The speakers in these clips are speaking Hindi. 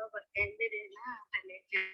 थोड़ा कहते रहे ना पहले क्या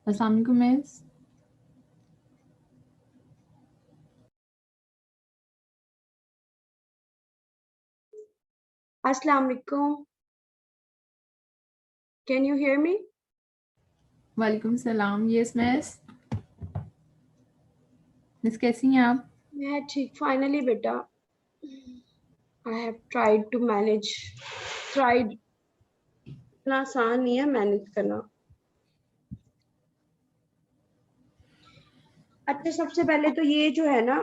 अस्सलाम वालेकुम मिस। अस्सलाम वालेकुम। Can you hear me? वालेकुम सलाम। Yes miss. मिस कैसी हैं आप? मैं ठीक। फाइनली बेटा, I have tried to manage. Tried इतना आसान नहीं है मैनेज करना। अच्छा, सबसे पहले तो ये जो है ना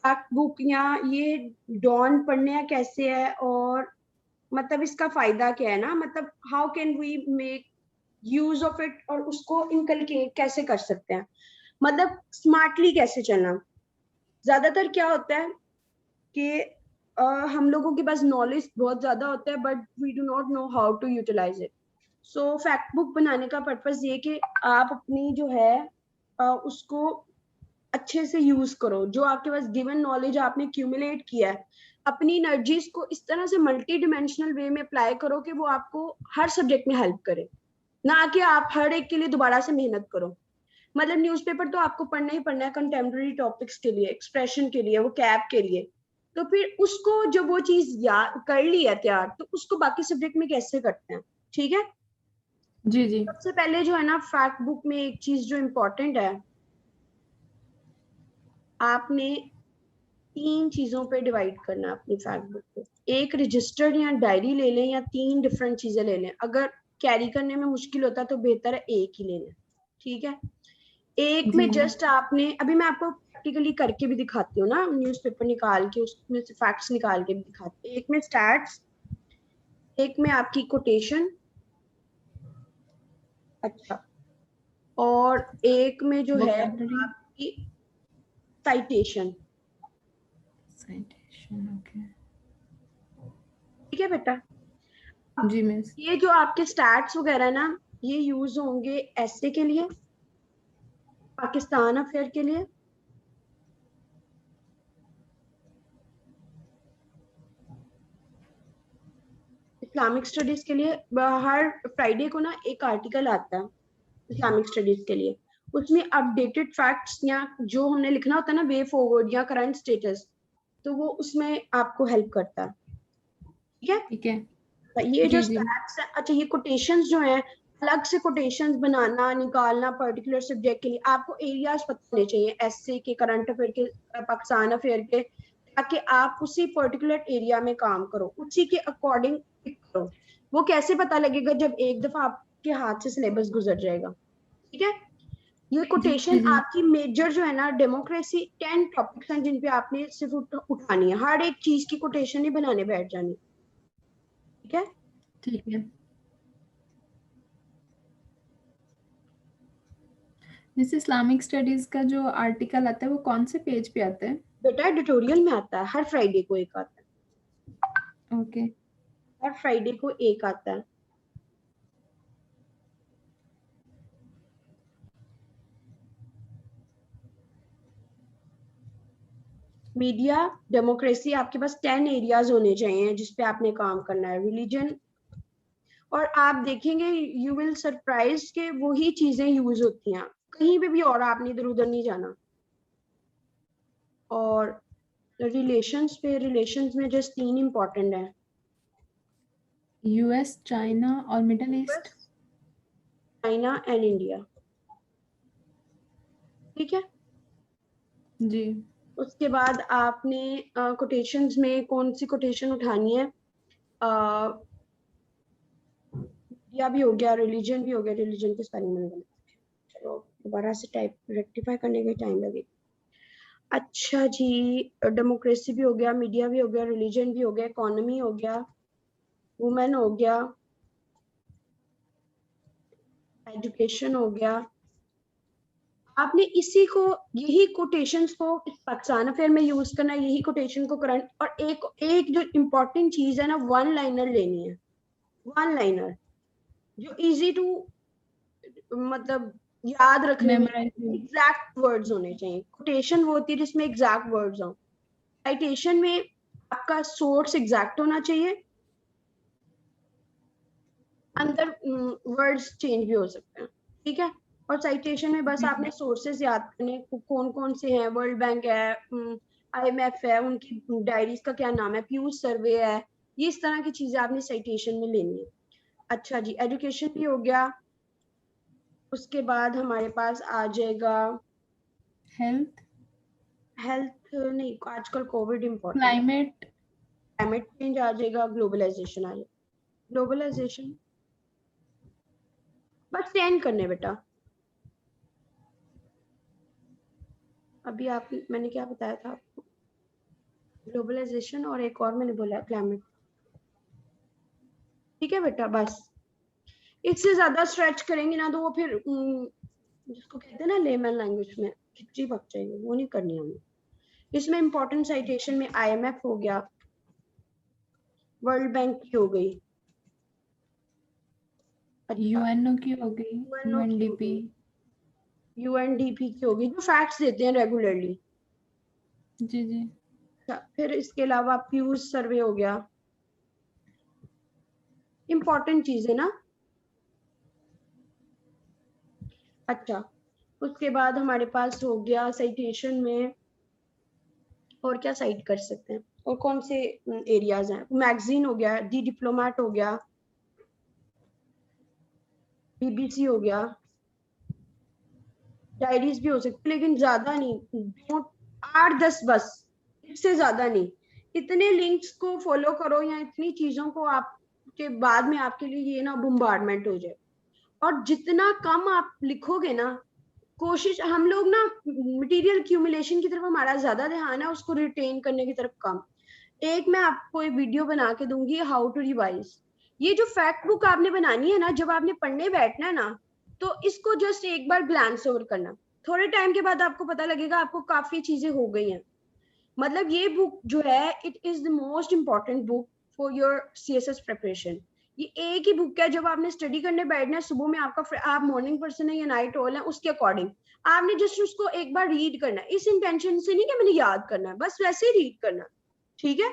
फैक्ट बुक या ये डॉन पढ़ने कैसे है और मतलब इसका फायदा क्या है ना, मतलब how can we make use of it और उसको इनकलकेट कैसे कर सकते हैं, मतलब स्मार्टली कैसे चलना। ज्यादातर क्या होता है कि हम लोगों के पास नॉलेज बहुत ज्यादा होता है but we do not know how to utilise it. So fact book बनाने का पर्पस ये कि आप अपनी जो है उसको अच्छे से यूज करो। जो आपके पास गिवन नॉलेज आपने क्यूमुलेट किया है, अपनी एनर्जीज को इस तरह से मल्टी डिमेंशनल वे में अप्लाई करो कि वो आपको हर सब्जेक्ट में हेल्प करे, ना कि आप हर एक के लिए दोबारा से मेहनत करो। मतलब न्यूज़पेपर तो आपको पढ़ना ही पढ़ना है कंटेम्प्रेरी टॉपिक्स के लिए, एक्सप्रेशन के लिए, वो कैप के लिए। तो फिर उसको जब वो चीज याद कर ली है तैयार, तो उसको बाकी सब्जेक्ट में कैसे करते हैं। ठीक है, जी जी। सबसे पहले जो है ना फैक्ट बुक में एक चीज जो इम्पोर्टेंट है, आपने 3 चीजों पे डिवाइड करना है अपनी फैक्ट बुक को। एक रजिस्टर्ड या डायरी ले लें या 3 डिफरेंट चीजें ले लें। अगर कैरी करने में मुश्किल होता है तो बेहतर है एक ही ले लें। ठीक है, एक जी में जी। जस्ट आपने, अभी मैं आपको प्रैक्टिकली करके भी दिखाती हूँ ना, न्यूज़पेपर निकाल के उसमें से फैक्ट्स निकाल के भी दिखाती हूँ। एक में स्टैट्स, एक में आपकी कोटेशन, अच्छा, और एक में जो है वोकैबुलरी। आपकी साइटेशन। साइटेशन। ओके। ठीक है बेटा, अब जी मिस। ये जो आपके स्टैट्स वगैरह ना, ये यूज होंगे एसे के लिए, पाकिस्तान अफेयर के लिए, इस्लामिक स्टडीज के लिए। हर फ्राइडे को ना एक आर्टिकल आता है इस्लामिक स्टडीज के लिए, उसमें अपडेटेड फैक्ट्स या जो हमने लिखना होता है ना वे फॉरवर्ड या करंट स्टेटस, तो वो उसमें आपको हेल्प करता है। ठीक है, ठीक है। ये जो जी जी। स्टैट्स है, अच्छा ये कोटेशंस जो हैं अलग से कोटेशंस बनाना निकालना पर्टिकुलर सब्जेक्ट के लिए, आपको एरियाज पता होने चाहिए एसए के, करंट अफेयर के, पाकिस्तान अफेयर के, ताकि आप उसी पर्टिकुलर एरिया में काम करो, उसी के अकॉर्डिंग पिक करो। वो कैसे पता लगेगा? जब एक दफा आपके हाथ से सिलेबस गुजर जाएगा। ठीक है, ये कोटेशन जी आपकी मेजर जो है ना, डेमोक्रेसी 10 टॉपिक्स हैं जिन पे आपने सिर्फ उठानी है, हर एक चीज की कोटेशन ही बनाने बैठ जानी। ठीक है, ठीक है। जैसे इस्लामिक स्टडीज का जो आर्टिकल आता है वो कौन से पेज पे आता है? बेटा एडिटोरियल में आता है, हर फ्राइडे को एक आता है, ओके। हर फ्राइडे को एक आता है। मीडिया, डेमोक्रेसी, आपके पास 10 एरियाज होने चाहिए जिसपे आपने काम करना है। रिलीजन, और आप देखेंगे यू विल सरप्राइज के वही चीजें यूज होती हैं कहीं पे भी, और आपने इधर उधर नहीं जाना। और रिलेशंस पे, रिलेशंस में जस्ट 3 इंपॉर्टेंट है, यूएस, चाइना और middle east. US, China and India. ठीक है, जी। उसके बाद आपने कोटेशंस में कौन सी कोटेशन उठानी है? मीडिया भी हो गया, रिलीजन भी हो गया, रिलीजन की स्पेलिंग मैंने गलत, चलो दोबारा से टाइप रेक्टिफाई करने के टाइम लगेगा। अच्छा जी, डेमोक्रेसी भी हो गया, मीडिया भी हो गया, रिलीजन भी हो गया, इकोनॉमी हो गया, वुमेन हो गया, एजुकेशन हो गया। आपने इसी को, यही कोटेशंस को पाकिस्तान अफेयर में यूज करना है, यही कोटेशन को करंट, और एक एक जो इम्पोर्टेंट चीज है ना, वन लाइनर लेनी है, वन लाइनर जो इजी टू, मतलब याद रखने में मेमोराइज। एग्जैक्ट वर्ड्स होने चाहिए। कोटेशन वो होती है जिसमें एग्जैक्ट वर्ड्स हो। साइटेशन में आपका सोर्स एग्जैक्ट होना चाहिए, अंदर वर्ड्स चेंज भी हो सकते हैं। ठीक है, और साइटेशन में बस जी आपने सोर्सेज याद करने, कौन कौन से हैं, वर्ल्ड बैंक है, आईएमएफ है, उनकी डायरीज का क्या नाम है, प्यूज सर्वे है, ये इस तरह की चीजें आपने साइटेशन में लेनी है। अच्छा जी, एजुकेशन भी हो गया। उसके बाद हमारे पास आ जाएगा हेल्थ, हेल्थ, नहीं आजकल covid important, climate. Climate change आ जाएगा, ग्लोबलाइजेशन आ जाएगा। ग्लोबलाइजेशन बस 10 करने बेटा। अभी आप, मैंने क्या बताया था आपको? ग्लोबलाइजेशन और एक और मैंने बोला क्लाइमेट। ठीक है बेटा, बस इससे ज्यादा स्ट्रेच करेंगे ना तो वो फिर जिसको कहते हैं ना लेमन लैंग्वेज में खिचड़ी पक जाएगी, वो नहीं करनी हमें। इसमें इंपॉर्टेंट साइटेशन में आईएमएफ हो गया, वर्ल्ड बैंक की हो गई, अच्छा यूएनओ की हो गई, यूएनओ की हो यूएनडीपी। गई, यूएनडीपी की होगी, जो फैक्ट्स देते हैं रेगुलरली। जी जी। फिर इसके अलावा प्यूज सर्वे हो गया, इंपॉर्टेंट चीज है ना। अच्छा, उसके बाद हमारे पास हो गया साइटेशन में, और क्या साइट कर सकते हैं, और कौन से एरियाज हैं? मैगजीन हो गया, दी डिप्लोमेट हो गया, बीबीसी हो गया, डायरीज भी हो सकती, लेकिन ज्यादा नहीं, 8-10 बस, इससे ज्यादा नहीं। इतने लिंक्स को फॉलो करो या इतनी चीजों को आपके बाद में आपके लिए ये ना बम्बार्डमेंट हो जाए। और जितना कम आप लिखोगे ना, कोशिश, हम लोग ना मटेरियल क्यूमुलेशन की तरफ हमारा ज्यादा ध्यान है, उसको रिटेन करने की तरफ कम। एक मैं आपको एक वीडियो बना के दूंगी हाउ टू रिवाइज। ये जो फैक्ट बुक आपने बनानी है ना, जब आपने पढ़ने बैठना है ना, तो इसको जस्ट एक बार ग्लांस ओवर करना, थोड़े टाइम के बाद आपको पता लगेगा आपको काफी चीजें हो गई हैं। मतलब ये बुक जो है, it is the most important book for your CSS preparation. ये एक ही बुक है, जब आपने स्टडी करने बैठना है सुबह में, आपका आप मॉर्निंग पर्सन है या नाइट ऑल है, उसके अकॉर्डिंग आपने जस्ट उसको एक बार रीड करना है, इस इंटेंशन से नहीं कि मैंने याद करना है, बस वैसे ही रीड करना। ठीक है,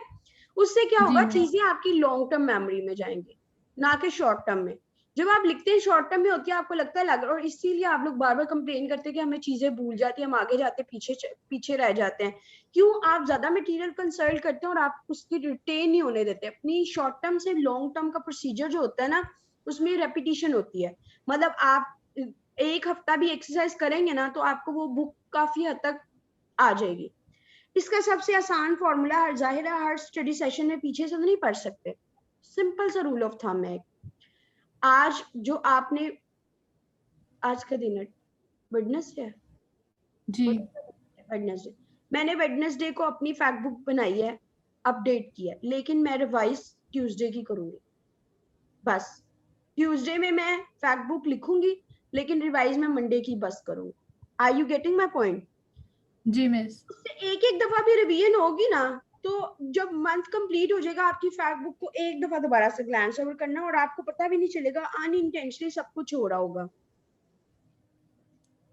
उससे क्या जी होगा, मैम। चीजें आपकी लॉन्ग टर्म मेमोरी में जाएंगी, ना कि शॉर्ट टर्म में। जब आप लिखते हैं शॉर्ट टर्म में होती है, आपको लगता है लग, और इसीलिए आप लोग बार बार कंप्लेन करते हैं कि हमें चीजें भूल जाती है, हम आगे जाते पीछे पीछे रह जाते हैं। क्यों? आप ज्यादा मटेरियल कंसल्ट करते हैं और आप उसकी रिटेन नहीं होने देते। अपनी शॉर्ट टर्म से लॉन्ग टर्म का प्रोसीजर जो होता है ना, उसमें रेपिटेशन होती है, मतलब आप एक हफ्ता भी एक्सरसाइज करेंगे ना तो आपको वो बुक काफी हद तक आ जाएगी। इसका सबसे आसान फॉर्मूला, जाहिर है हर स्टडी सेशन में पीछे से तो नहीं पढ़ सकते, सिंपल सा रूल ऑफ थंब है। आज जो आपने, आज का दिन है वेडनेसडे है जी वेडनेसडे, मैंने वेडनेसडे को अपनी फैक्ट बुक बनाई है, अपडेट की है, लेकिन मैं रिवाइज ट्यूसडे की करूंगी। बस ट्यूसडे में मैं फैक्ट बुक लिखूंगी, लेकिन रिवाइज में मंडे की बस करूंगी। Are you getting my point? जी मिस। एक एक दफा भी रिवीजन होगी ना, तो जब मंथ कंप्लीट हो जाएगा आपकी फैक्ट बुक को एक दफा दोबारा से ग्लैंस ओवर करना, और आपको पता भी नहीं चलेगा, अनइंटेंशनली सब कुछ हो रहा होगा।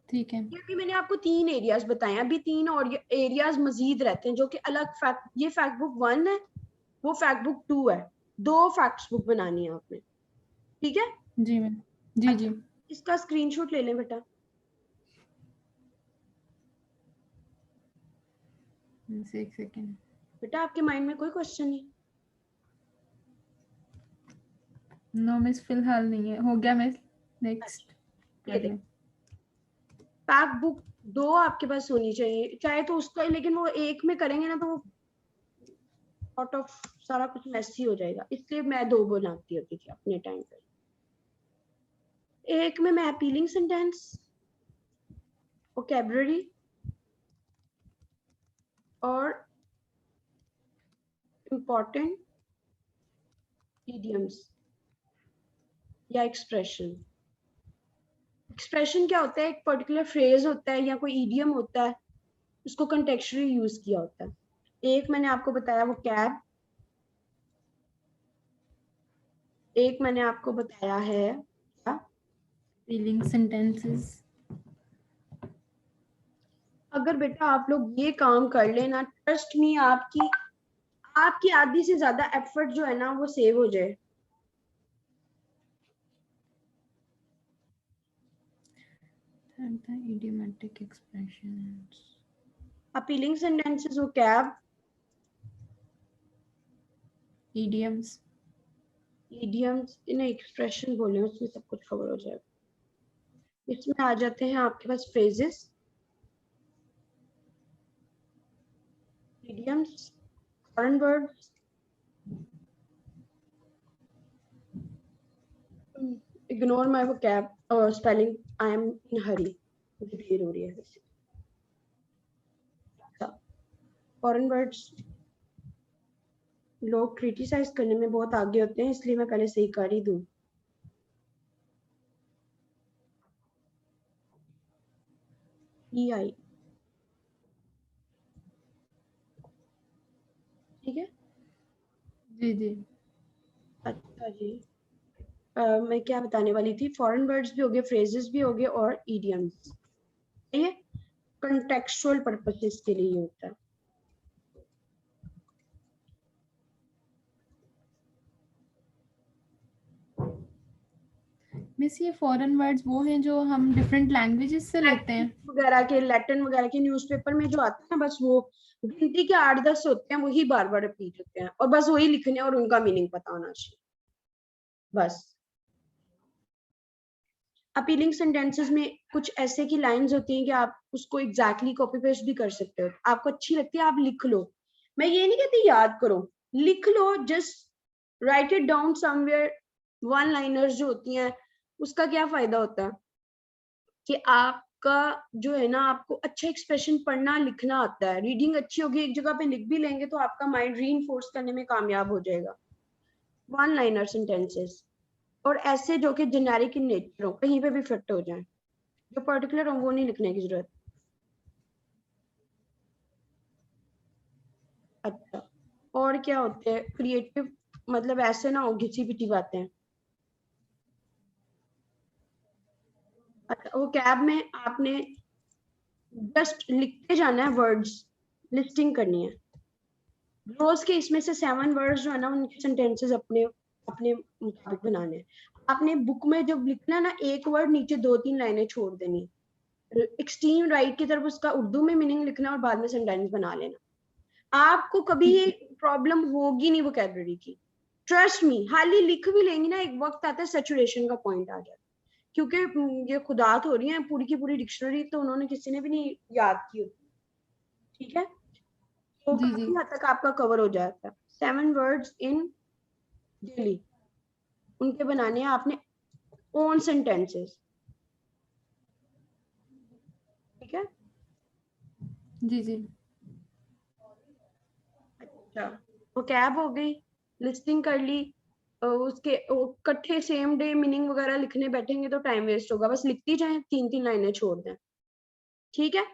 ठीक है। क्योंकि मैंने आपको 3 एरियाज बताए, अभी 3 और एरियाज मजीद रहते हैं जो कि अलग फैक्ट, ये फैक्ट बुक 1 है, वो फैक्ट बुक 2 है, 2 फैक्ट बुक बनानी है आपने, ठीक है? जी मैम। जी अच्छा, जी। इसका स्क्रीनशॉट ले लें बेटा। एक सेकेंड। बेटा आपके माइंड में कोई क्वेश्चन नहीं? नो मिस, फिलहाल नहीं है, हो गया मिस। नेक्स्ट ये कर देख, लें। फैक्ट बुक 2 आपके पास होनी चाहिए, चाहे तो उसका, लेकिन वो एक में करेंगे ना तो वो सॉर्ट ऑफ सारा कुछ मैसी हो जाएगा, इसलिए मैं 2 बनाती होती थी अपने टाइम पे। एक में मैं अपीलिंग सेंटेंस, वोकैबुलरी और इम्पोर्टेंट इडियम्स या एक्सप्रेशन। एक्सप्रेशन क्या होता है? एक पर्टिकुलर फ्रेज होता है या कोई इडियम होता है, उसको कंटेक्चुअली यूज किया होता है। एक मैंने आपको बताया वो कैब, एक मैंने आपको बताया है क्या, फीलिंग सेंटेंसेस। अगर बेटा आप लोग ये काम कर लेना, ट्रस्ट मी, आपकी आधी से ज्यादा एफर्ट जो है ना वो सेव हो जाए। Idiomatic expressions. अपीलिंग सेंटेंसेस वो कैब, इडियम्स। इडियम्स, इन्हें एक्सप्रेशन बोले, उसमें सब कुछ कवर हो जाएगा। इसमें आ जाते हैं आपके पास phrases, idioms, foreign words. Ignore my vocab और spelling, I am in hurry, मुझे देर हो रही है वैसे। फॉरेन वर्ड्स लोग क्रिटिसाइज करने में बहुत आगे होते हैं, इसलिए मैं पहले सही कर ही दूं। आई, ठीक है? जी जी। अच्छा जी, मैं क्या बताने वाली थी, फॉरेन वर्ड्स भी हो गए, फ्रेजेस भी हो गए और इडियम्स। ये कंटेक्चुअल पर्पसेस के लिए होता है। मिस ये फॉरेन वर्ड्स वो हैं जो हम डिफरेंट लैंग्वेजेस से लेते हैं? वगैरह के, लैटिन वगैरह के न्यूज़पेपर में जो आते हैं, बस वो गिनती के 8-10 होते हैं, वही बार बार रिपीट होते हैं, और बस वही लिखने और उनका मीनिंग पता होना चाहिए, बस। अपीलिंग सेंटेंसेस में कुछ ऐसे की लाइंस होती हैं कि आप उसको एग्जैक्टली कॉपी पेस्ट भी कर सकते हो, आपको अच्छी लगती है आप लिख लो। मैं ये नहीं कहती याद करो, लिख लो, just write it down somewhere. One liners जो होती हैं, उसका क्या फायदा होता है कि आपका जो है ना, आपको अच्छा एक्सप्रेशन पढ़ना लिखना आता है, रीडिंग अच्छी होगी, एक जगह पे लिख भी लेंगे तो आपका माइंड रीइंफोर्स करने में कामयाब हो जाएगा। वन लाइनर सेंटेंसेस, और ऐसे जो कि जेनेरिक इन नेचर हो, कहीं पे भी फिट हो जाए, जो पर्टिकुलर हो वो नहीं लिखने की जरूरत। अच्छा, और क्या होते हैं क्रिएटिव, मतलब ऐसे ना हो घिसी पिटी बातें। अच्छा, वो कैब में आपने जस्ट लिखते जाना है, वर्ड्स लिस्टिंग करनी है रोज के, इसमें से 7 वर्ड्स जो है ना उनके सेंटेंसेस अपने अपने मुताबिक बनाने हैं। आपने बुक में जब लिखना ना, एक वर्ड नीचे 2-3 लाइनें छोड़ देनी, एक्सट्रीम राइट की तरफ उसका उर्दू में मीनिंग लिखना और बाद में सेंटेंस बना लेना। आपको कभी ये प्रॉब्लम होगी नहीं वोकैबुलरी की, ट्रस्ट मी, हाली लिख भी लेंगी ना, एक वक्त आता है सैचुरेशन का पॉइंट आ जाता है, क्योंकि ये खुदात हो रही है पूरी की पूरी डिक्शनरी, तो उन्होंने किसी ने भी नहीं याद की होती, ठीक है, तो जी जी काफी हद तक आपका कवर हो जाता है। 7 वर्ड्स इन डेली, उनके बनाने हैं आपने ओन सेंटेंसेस, ठीक है। जी जी अच्छा, वो कैब हो गई, लिस्टिंग कर ली, उसके इकट्ठे सेम डे मीनिंग वगैरह लिखने बैठेंगे तो टाइम वेस्ट होगा, बस लिखती जाएं, 3-3 लाइनें छोड़ दें, ठीक है।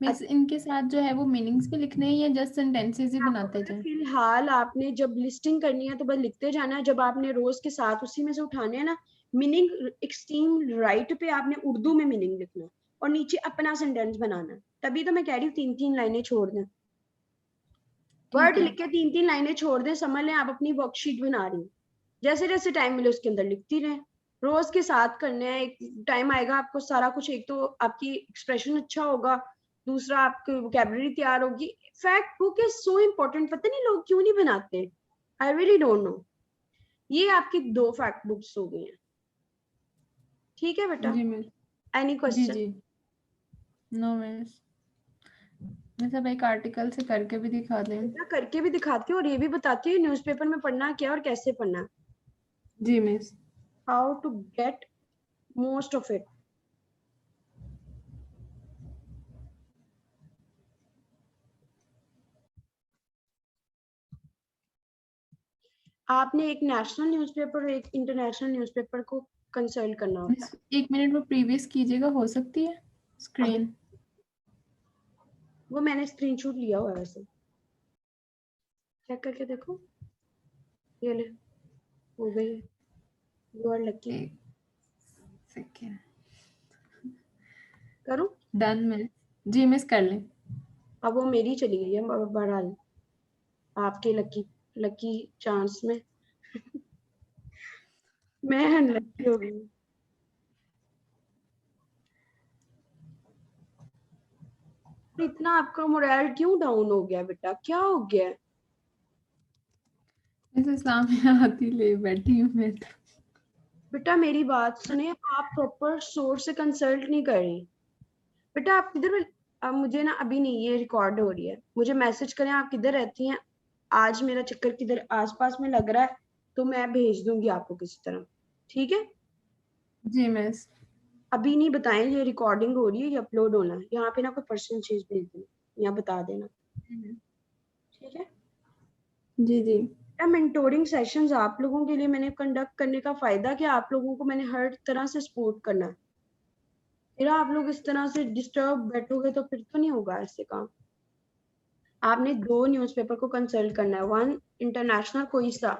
मिस, इनके साथ जो है वो मीनिंग्स भी लिखने हैं या जस्ट सेंटेंसेस ही आपको बनाते पता है, जाए? फिलहाल आपने जब लिस्टिंग करनी है तो बस लिखते जाना है, जब आपने रोज के साथ उसी में से उठाने हैं ना मीनिंग, एक्सट्रीम राइट पे आपने उर्दू में मीनिंग लिखना है और नीचे अपना सेंटेंस बनाना है, तभी तो मैं कह रही हूँ 3-3 लाइनें छोड़ दें, ठीक वर्ड है। लिख के 3-3 लाइनें छोड़ दें, समझ लें आप अपनी वर्कशीट बना रही हैं, जैसे जैसे टाइम मिले उसके अंदर लिखती रहें, रोज के साथ करने हैं, एक टाइम आएगा आपको सारा कुछ, एक तो आपकी एक्सप्रेशन अच्छा होगा, दूसरा आपकी वोकैबुलरी तैयार होगी। Fact book is so important, पता नहीं लोग क्यों नहीं बनाते, आई रियली डोंट नो। ये आपकी 2 फैक्ट बुक्स हो गई हैं, ठीक है बेटा। जी मिस। एनी जी क्वेश्चन? जी। नो मिस, मैं सब एक आर्टिकल से करके भी दिखा दें? बेटा करके भी दिखाती हूँ और ये भी बताती हूँ न्यूज़पेपर में पढ़ना क्या और कैसे पढ़ना है, ji miss. How to get most of it. आपने एक नेशनल न्यूज़पेपर और एक इंटरनेशनल न्यूज़पेपर को कंसल्ट करना होता मिस, है। एक मिनट वो प्रीवियस कीजिएगा, हो सकती है अब स्क्रीन? वो मैंने स्क्रीनशॉट लिया हुआ है वैसे, चेक करके देखो, ये ले, हो गई है, यू आर लकी। एक सेकेंड। करूं? Done miss. जी मिस, कर लें। अब वो मेरी चली गई है बहरहाल, आपके लकी लकी चांस में मैं अनलकी हो गई। इतना आपका मोरल क्यों डाउन हो गया बेटा, क्या हो गया? मिस, इस्लाम में आती ले बैठी हूँ मैं तो। बेटा मेरी बात सुने, आप प्रॉपर सोर्स से कंसल्ट नहीं कर रही बेटा, आप किधर, अब मुझे ना अभी नहीं, ये रिकॉर्ड हो रही है, मुझे मैसेज करें आप किधर रहती हैं, आज मेरा चक्कर किधर आसपास में लग रहा है तो मैं भेज दूंगी आपको किसी तरह, ठीक है। जी मिस। अभी नहीं बताएं, ये रिकॉर्डिंग हो रही है, ये अपलोड होना है, यहाँ पे ना कोई पर्सनल चीज भेज देना या बता देना, ठीक है। जी जी मेंटोरिंग सेशंस आप लोगों के लिए मैंने कंडक्ट करने का फायदा कि आप लोगों को मैंने हर तरह से सपोर्ट करना है, फिर आप लोग इस तरह से डिस्टर्ब बैठोगे तो फिर तो नहीं होगा ऐसे काम। आपने 2 न्यूज़पेपर को कंसल्ट करना है, वन इंटरनेशनल कोई सा,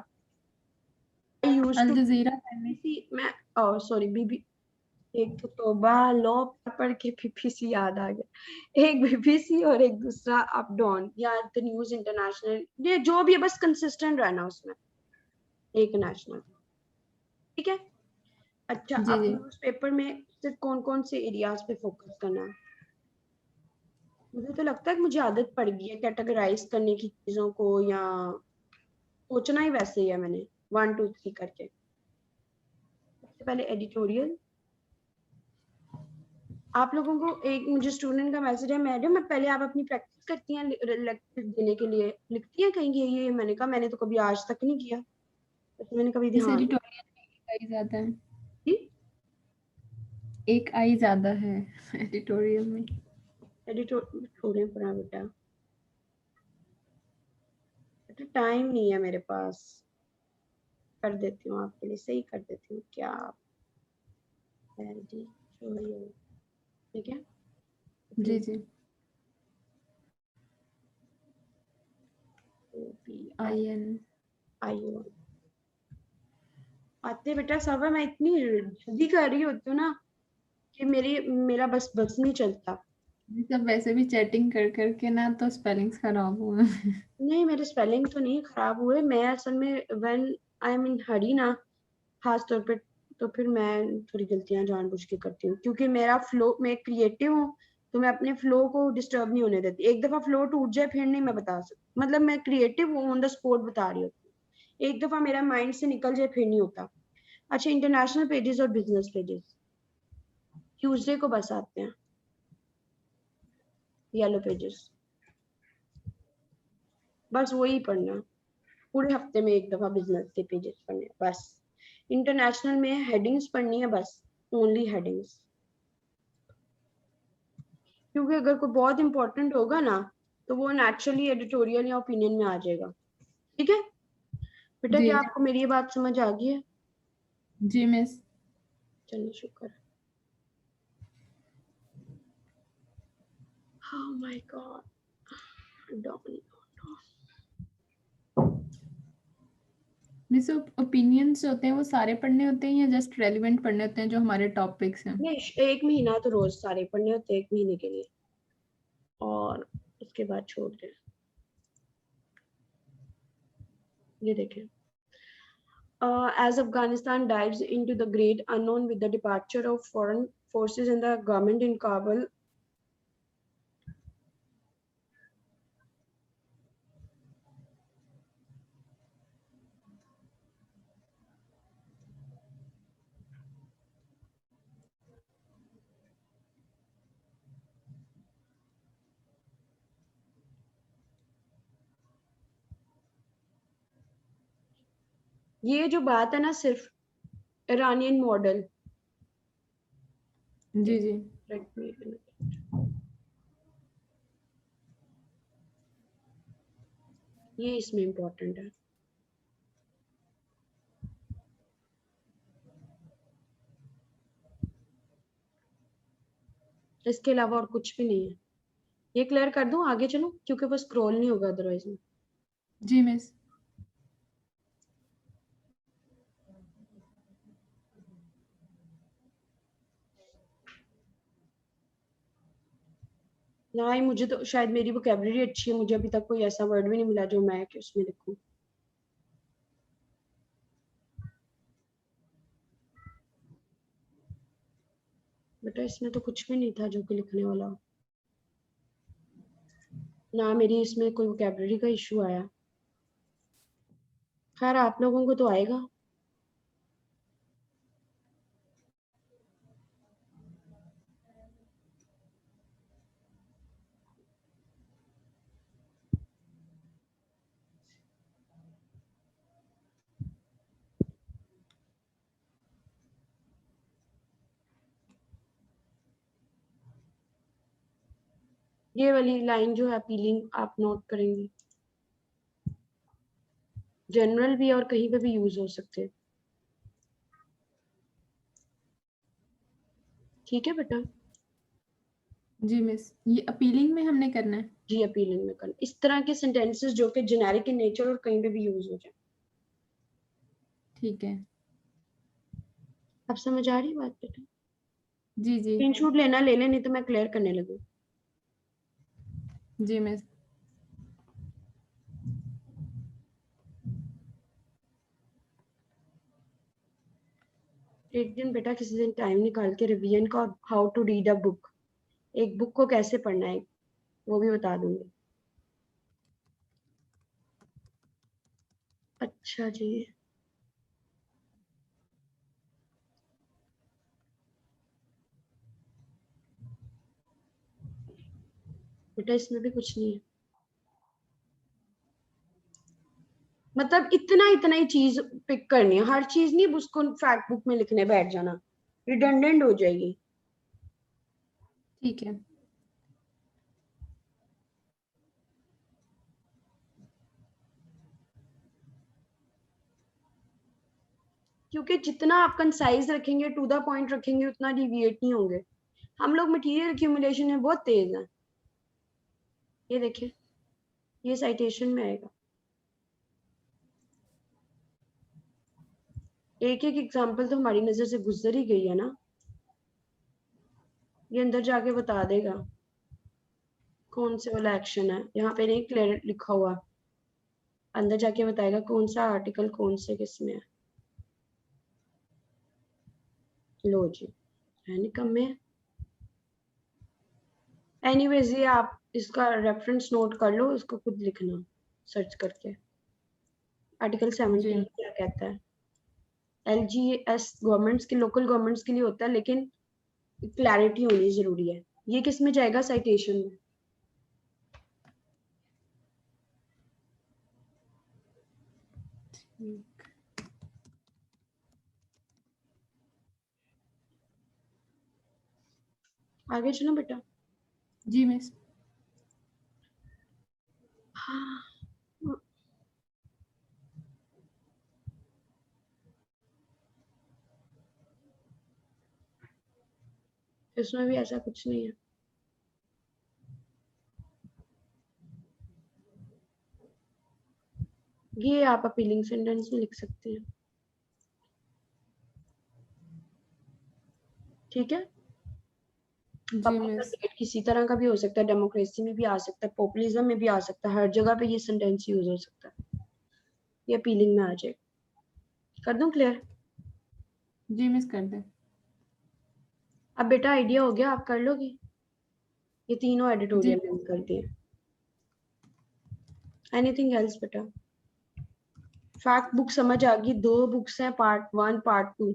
आई यूज्ड अल टू जजीरा करने। बीबीसी, मैं सॉरी बीबी, एक तो तौबा लॉ पढ़ के बीबीसी याद आ गया, एक बीबीसी और एक दूसरा अप डाउन या द न्यूज इंटरनेशनल, ये जो भी है बस कंसिस्टेंट रहना उसमें, एक नेशनल, ठीक है। अच्छा, जी अब जी न्यूज़पेपर में सिर्फ कौन कौन से एरियाज पे फोकस करना है? मुझे तो लगता है कि मुझे आदत पड़ गई है कैटेगराइज करने की चीजों को, या सोचना ही वैसे ही है मैंने, 1 2 3 करके। सबसे पहले एडिटोरियल, आप लोगों को एक, मुझे स्टूडेंट का मैसेज है, मैडम मैं पहले आप अपनी प्रैक्टिस करती हैं लेक्चर देने के लिए, लिखती हैं कहीं ये मैंने कहा मैंने तो कभी आज तक नहीं किया, तो मैंने कभी इस ध्यान नहीं एडिटोरियल में एक आई ज्यादा है। दी। एक आई ज्यादा है एडिटोरियल में। एडिटोरियल पढ़ा बेटा, बेटा टाइम नहीं है मेरे पास, कर देती हूँ आपके लिए, सही कर देती हूँ, क्या आप एडिटोरियल, ठीक है। जी जी। आई आई एन। आई ओ आते बेटा सब है, मैं इतनी जल्दी कर रही होती हूँ ना कि मेरा बस नहीं चलता। सब वैसे भी चैटिंग कर करके ना तो स्पेलिंग्स खराब हुए हैं। नहीं मेरे स्पेलिंग तो नहीं खराब हुए, मैं असल में व्हेन आई एम इन हरी ना, खास तौर पे, तो फिर मैं थोड़ी गलतियां जानबूझ के करती हूँ, क्योंकि मेरा फ्लो, मैं क्रिएटिव हूँ, तो मैं अपने फ्लो को डिस्टर्ब नहीं होने देती, एक दफा फ्लो टूट जाए फिर नहीं मैं बता सकती, मतलब मैं क्रिएटिव हूँ, ऑन द स्पॉट बता रही हूँ, एक दफा मेरा माइंड से निकल जाए फिर नहीं होता। अच्छा, इंटरनेशनल पेजेस और बिजनेस पेजेस ट्यूसडे को बस आते हैं, येलो पेजेस, बस वही पढ़ना, पूरे हफ्ते में एक दफा बिजनेस के पेजेस पढ़ने बस। इंटरनेशनल में हेडिंग्स पढ़नी है बस, ओनली हेडिंग्स, क्योंकि अगर कोई बहुत इंपॉर्टेंट होगा ना तो वो नेचुरली एडिटोरियल या ओपिनियन में आ जाएगा। ठीक है बेटा, जी क्या आपको मेरी ये बात समझ आ गई है? जी मिस। चलिए शुक्र है। Oh my God. Don't. Miss opinions होते हैं वो सारे पढ़ने होते हैं या जस्ट रेलिवेंट पढ़ने होते हैं जो हमारे टॉपिक्स हैं? नहीं, एक महीना तो रोज सारे पढ़ने होते हैं, एक महीने के लिए, और उसके बाद छोड़ दें। ये देखें, as Afghanistan dives into the great unknown with the departure of foreign forces and the government in Kabul, ये जो बात है ना सिर्फ ईरानियन मॉडल, जी जी ये इसमें इम्पोर्टेंट है। इसके अलावा और कुछ भी नहीं है। ये क्लियर कर दूं, आगे चलो, क्योंकि वो स्क्रॉल नहीं होगा अदरवाइज में। जी मिस। ना ही मुझे तो शायद मेरी वोकैबुलरी अच्छी है, मुझे अभी तक कोई ऐसा वर्ड भी नहीं मिला जो मैं उसमें लिखूं। बेटा इसमें तो कुछ भी नहीं था जो कि लिखने वाला, ना मेरी इसमें कोई वोकैबुलरी का इशू आया। खैर आप लोगों को तो आएगा। ये वाली लाइन जो है अपीलिंग, आप नोट करेंगे, जनरल भी और कहीं पे भी यूज हो सकते हैं। ठीक है बेटा? जी मिस, ये अपीलिंग में हमने करना है? जी अपीलिंग में करना, इस तरह के सेंटेंसेस जो कि जेनेरिक इन नेचर और कहीं पे भी यूज हो जाए। ठीक है। अब समझ आ रही बात बेटा? जी जी स्क्रीनशॉट लेना ले ले, नहीं तो मैं क्लियर करने लगूँ। जी मिस। एक दिन बेटा किसी दिन टाइम निकाल के रिवीजन का, how to read a book, एक बुक को कैसे पढ़ना है वो भी बता दूंगी। अच्छा जी, बेटा इसमें भी कुछ नहीं है, मतलब इतना इतना ही चीज पिक करनी है, हर चीज नहीं उसको फैक्ट बुक में लिखने बैठ जाना, रिडंडेंट हो जाएगी। ठीक है। क्योंकि जितना आप कंसाइज रखेंगे, टू द पॉइंट रखेंगे, उतना डिविएट नहीं होंगे। हम लोग मटेरियल एक्यूमुलेशन में बहुत तेज हैं। ये देखिए, ये साइटेशन में आएगा, एक एक एग्जांपल तो हमारी नजर से गुजर ही गई है ना। ये अंदर जाके बता देगा कौन से वाला एक्शन है, यहाँ पे नहीं क्लियर लिखा हुआ, अंदर जाके बताएगा कौन सा आर्टिकल कौन से किस में है। लो जी, है निकम्मे। एनीवेज ये आप इसका रेफरेंस नोट कर लो, इसको खुद लिखना सर्च करके। आर्टिकल 17 क्या कहता है? LGS गवर्नमेंट्स के, लोकल गवर्नमेंट्स के लिए होता है, लेकिन क्लैरिटी होनी जरूरी है। ये किस में जाएगा? साइटेशन में। आगे चलो बेटा। जी मिस। हाँ, इसमें भी ऐसा कुछ नहीं है। ये आप अपीलिंग सेंटेंस में लिख सकते हैं, ठीक है। जी मिस। किसी तरह का भी हो सकता है, डेमोक्रेसी में भी आ सकता है, पॉपुलिज्म में भी आ सकता है, हर जगह पे ये सेंटेंस यूज हो सकता है। ये अपीलिंग में आ जाए। कर दूं क्लियर? जी मिस कर दे। अब बेटा आइडिया हो गया, आप कर लोगे? ये तीनों जी एडिटोरियल में कर दिए। एनीथिंग एल्स बेटा? फैक्ट बुक समझ आ गई? 2 बुक्स हैं, पार्ट 1 पार्ट 2।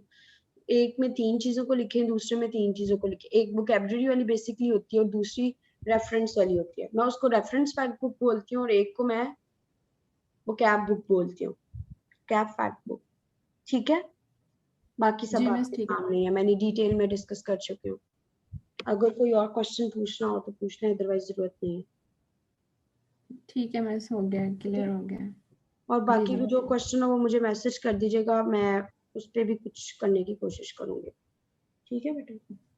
एक में 3 चीजों को लिखे, दूसरे में 3 चीजों को लिखे। एक वोकैबुलरी वाली बेसिकली होती है और दूसरी रेफरेंस वाली होती है। मैं उसको रेफरेंस फैक्ट बुक बोलती हूँ और एक को मैं वोकैब बुक बोलती हूँ, कैब फैक्ट बुक, ठीक है। बाकी सब जी मिस आपके ठीक है। सामने है, मैंने डिटेल में डिस्कस कर चुकी हूँ। अगर कोई और क्वेश्चन पूछना हो तो पूछ लें, अदरवाइज जरूरत नहीं है। ठीक है मिस, हो गया, ठीक है, क्लियर हो गया। और जी बाकी जी। जो क्वेश्चन हो वो मुझे मैसेज कर दीजिएगा, मैं उस पर भी कुछ करने की कोशिश करूंगी। ठीक है बेटा?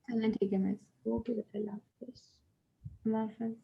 चलें ठीक है मिस। ओके बेटा, अल्लाह हाफिज़। अल्लाह हाफ़िज़।